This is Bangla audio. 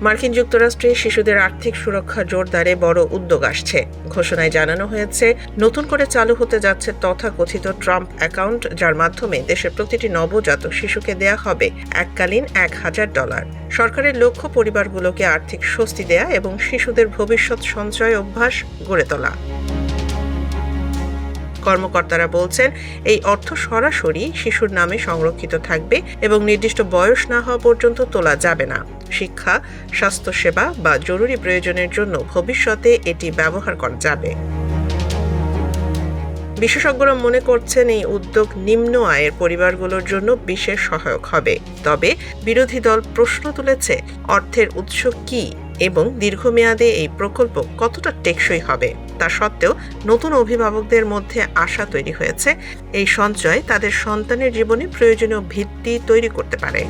মার্কিন যুক্তরাষ্ট্রে শিশুদের আর্থিক সুরক্ষা জোরদারে বড় উদ্যোগ আসছে। ঘোষণায় জানানো হয়েছে, নতুন করে চালু হতে যাচ্ছে তথাকথিত ট্রাম্প অ্যাকাউন্ট, যার মাধ্যমে দেশের প্রতিটি নবজাতক শিশুকে দেয়া হবে এককালীন $1,000। সরকারের লক্ষ্য পরিবারগুলোকে আর্থিক স্বস্তি দেয়া এবং শিশুদের ভবিষ্যৎ সঞ্চয় অভ্যাস গড়ে তোলা। কর্মকর্তারা বলছেন, এই অর্থ সরাসরি শিশুর নামে সংরক্ষিত থাকবে এবং নির্দিষ্ট বয়স না হওয়া পর্যন্ত তোলা যাবে না। শিক্ষা, স্বাস্থ্যসেবা বা জরুরি প্রয়োজনের জন্য ভবিষ্যতে এটি ব্যবহার করা যাবে। বিশেষজ্ঞরা মনে করছেন, এই উদ্যোগ নিম্ন আয়ের পরিবারগুলোর জন্য বিশেষ সহায়ক হবে। তবে বিরোধী দল প্রশ্ন তুলেছে, অর্থের উৎস কী এবং দীর্ঘমেয়াদে এই প্রকল্প কতটা টেকসই হবে। তা সত্ত্বেও নতুন অভিভাবকদের মধ্যে আশা তৈরি হয়েছে, এই সঞ্চয় তাদের সন্তানের জীবনে প্রয়োজনীয় ভিত্তি তৈরি করতে পারে।